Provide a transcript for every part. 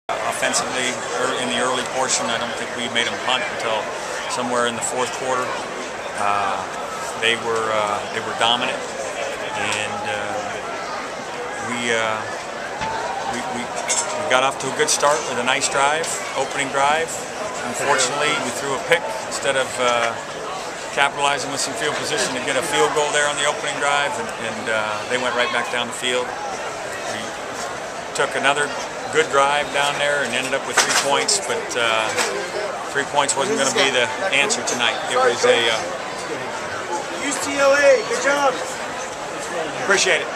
Offensively, in the early portion, I don't think we made them punt until somewhere in the fourth quarter. They were dominant, and we got off to a good start with a nice drive, opening drive. Unfortunately, we threw a pick instead of capitalizing with some field position to get a field goal there on the opening drive, and they went right back down the field. We took another good drive down there and ended up with 3 points, but 3 points wasn't going to be the answer tonight. It was a UCLA, good job. Appreciate it.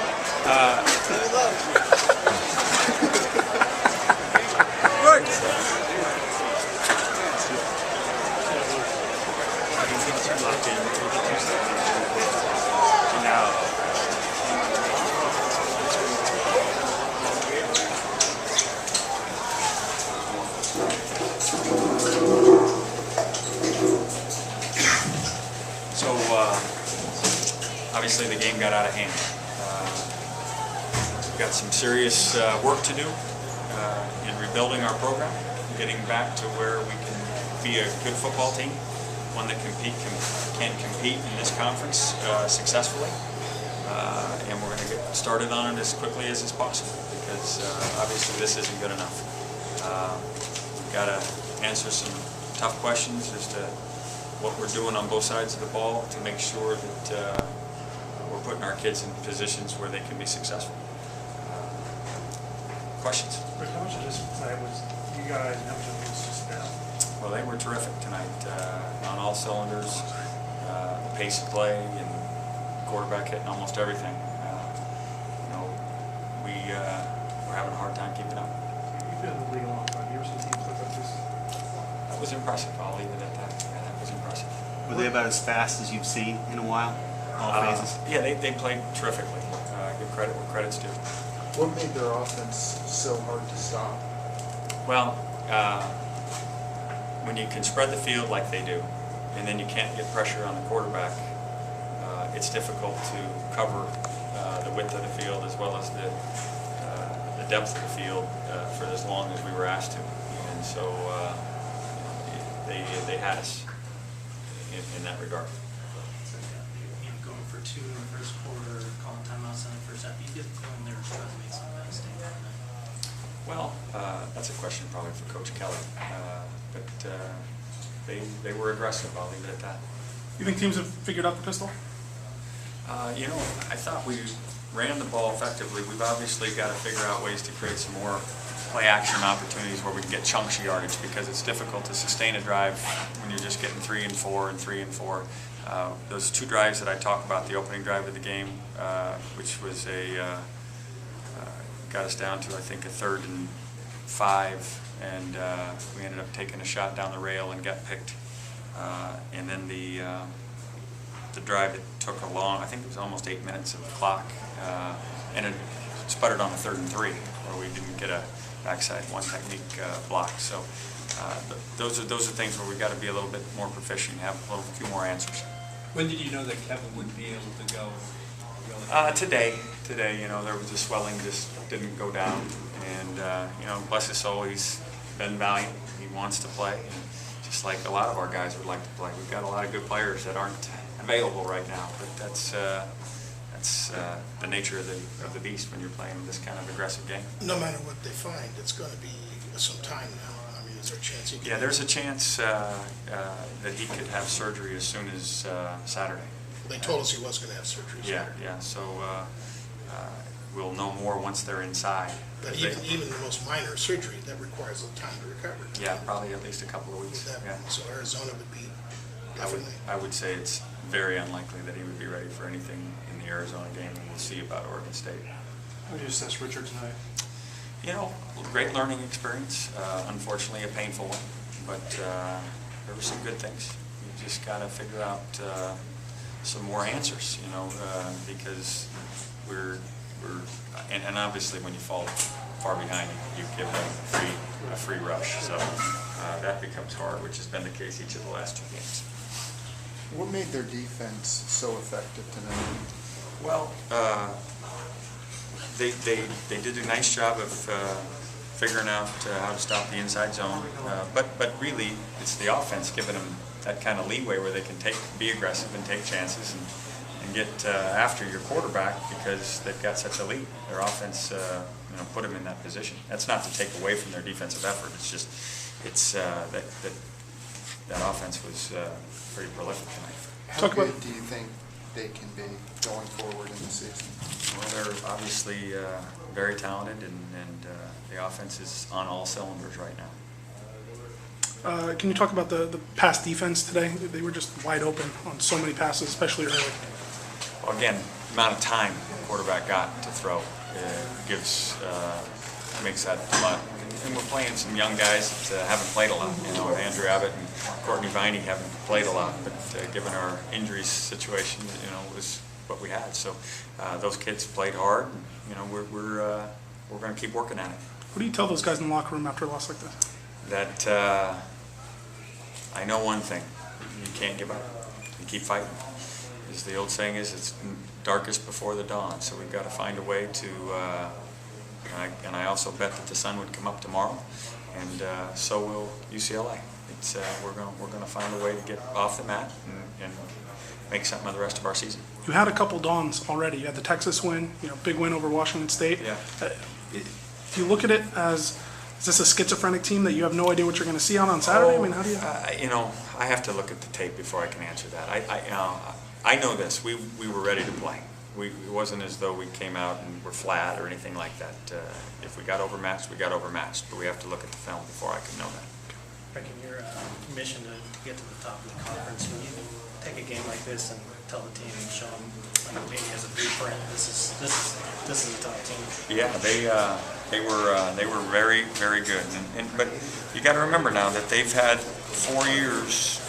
Good. Obviously the game got out of hand. We've got some serious work to do in rebuilding our program, getting back to where we can be a good football team, one that can compete in this conference successfully, and we're going to get started on it as quickly as is possible, because obviously this isn't good enough. We've got to answer some tough questions as to what we're doing on both sides of the ball to make sure that we're putting our kids in positions where they can be successful. Questions? Rick, how much of this tonight was you guys and how much of it was just them? Well, they were terrific tonight on all cylinders. The pace of play and quarterback hitting almost everything. We're having a hard time keeping up. You've been in the league a long time. You ever seen teams look like this? That was impressive. I'll leave it at that. Yeah, that was impressive. Were they about as fast as you've seen in a while? All phases? Yeah, they played terrifically. Give credit where credit's due. What made their offense so hard to stop? Well, when you can spread the field like they do, and then you can't get pressure on the quarterback, it's difficult to cover the width of the field as well as the depth of the field for as long as we were asked to. And so they had us in that regard. Going for 2 in the first quarter, calling timeouts in the first half. You get the feeling they were trying to make some mistake on that. Well, that's a question probably for Coach Kelly, but they were aggressive. I'll leave it at that. You think teams have figured out the pistol? I thought we ran the ball effectively. We've obviously got to figure out ways to create some more play action opportunities where we can get chunks of yardage, because it's difficult to sustain a drive when you're just getting 3 and 4 and 3 and 4. Those 2 drives that I talked about, the opening drive of the game, which was got us down to, I think, a 3rd and 5, and we ended up taking a shot down the rail and got picked. And then the drive that took I think it was almost 8 minutes of the clock, and it sputtered on the 3rd and 3, where we didn't get a backside one technique block. So those are things where we've got to be a little bit more proficient, have a few more answers. When did you know that Kevin would be able to go? Today, there was the swelling just didn't go down, and bless his soul, he's been valiant. He wants to play, and just like a lot of our guys would like to play. We've got a lot of good players that aren't available right now, but that's the nature of the beast when you're playing this kind of aggressive game. No matter what they find, it's going to be some time now. I mean, is there a chance he can? Yeah, there's a chance that he could have surgery as soon as Saturday. They told us he was going to have surgery. Yeah. So we'll know more once they're inside. But even the most minor surgery, that requires a little time to recover. Yeah, probably at least a couple of weeks. Yeah. So Arizona would be definitely. I would say it's very unlikely that he would be ready for anything in the Arizona game, and we'll see about Oregon State. How did you assess Richard tonight? Great learning experience. Unfortunately, a painful one, but there were some good things. You just got to figure out some more answers, because and obviously when you fall far behind, you give them a free rush. So that becomes hard, which has been the case each of the last 2 games. What made their defense so effective tonight? Well, they did a nice job of figuring out how to stop the inside zone. But really, it's the offense giving them that kind of leeway where they can be aggressive and take chances and get after your quarterback because they've got such a lead. Their offense, put them in that position. That's not to take away from their defensive effort. It's just that offense was pretty prolific tonight. How good do you think they can be going forward in the season? Well, they're obviously very talented, and the offense is on all cylinders right now. Can you talk about the pass defense today? They were just wide open on so many passes, especially early. Well, again, the amount of time the quarterback got to throw makes that a lot. And we're playing some young guys that haven't played a lot. Andrew Abbott and Courtney Viney haven't played a lot, but given our injuries situation, it was what we had. So those kids played hard. And, we're going to keep working at it. What do you tell those guys in the locker room after a loss like this? That I know one thing: you can't give up. You keep fighting. As the old saying is, it's darkest before the dawn. So we've got to find a way to. And I also bet that the sun would come up tomorrow, and so will UCLA. We're going to find a way to get off the mat and make something of the rest of our season. You had a couple dawns already. You had the Texas win, big win over Washington State. Yeah. Do you look at it as, is this a schizophrenic team that you have no idea what you're going to see on Saturday? I mean, how do you? I have to look at the tape before I can answer that. I know this. We were ready to play. It wasn't as though we came out and were flat or anything like that. If we got overmatched, we got overmatched. But we have to look at the film before I can know that. Rick, in your mission to get to the top of the conference, when you take a game like this and tell the team and show them, maybe as a blueprint, this is the top team. Yeah, they were very, very good. But you got to remember now that they've had 4 years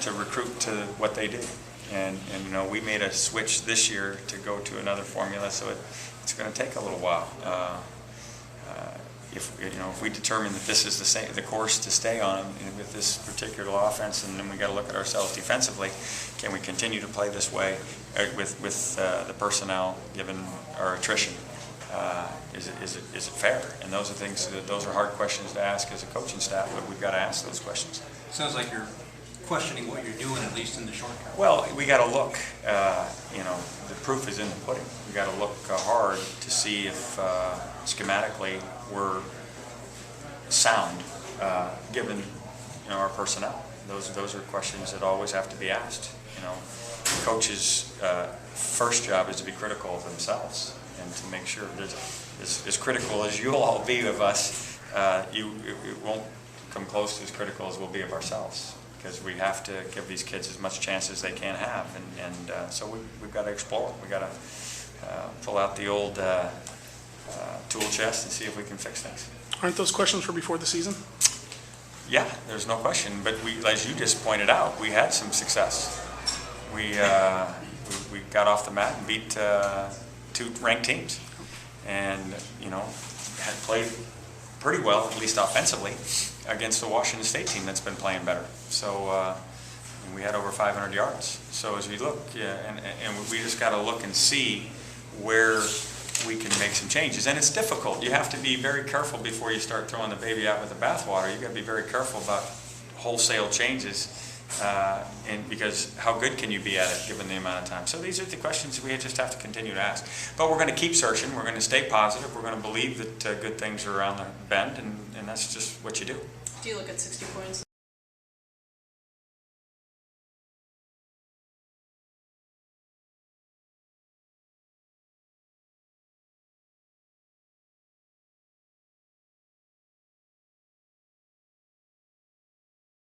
to recruit to what they do. And we made a switch this year to go to another formula, so it's going to take a little while. If we determine that this is the course to stay on with this particular offense, and then we got to look at ourselves defensively. Can we continue to play this way with the personnel given our attrition? Is it fair? And those are hard questions to ask as a coaching staff, but we've got to ask those questions. Sounds like you're questioning what you're doing, at least in the short term. Well, we got to look. The proof is in the pudding. We got to look hard to see if schematically we're sound, given our personnel. Those are questions that always have to be asked. The coach's first job is to be critical of themselves and to make sure that as critical as you'll all be of us, it won't come close to as critical as we'll be of ourselves. Because we have to give these kids as much chance as they can have, and so we've got to explore. We've got to pull out the old tool chest and see if we can fix things. Aren't those questions for before the season? Yeah, there's no question. But as you just pointed out, we had some success. We got off the mat and beat 2 ranked teams, and had played pretty well, at least offensively, against the Washington State team that's been playing better. So we had over 500 yards. So as we look, and we just got to look and see where we can make some changes. And it's difficult. You have to be very careful before you start throwing the baby out with the bathwater. You got to be very careful about wholesale changes, and because how good can you be at it given the amount of time? So these are the questions we just have to continue to ask. But we're going to keep searching. We're going to stay positive. We're going to believe that good things are around the bend, and that's just what you do. Do you look at 60 points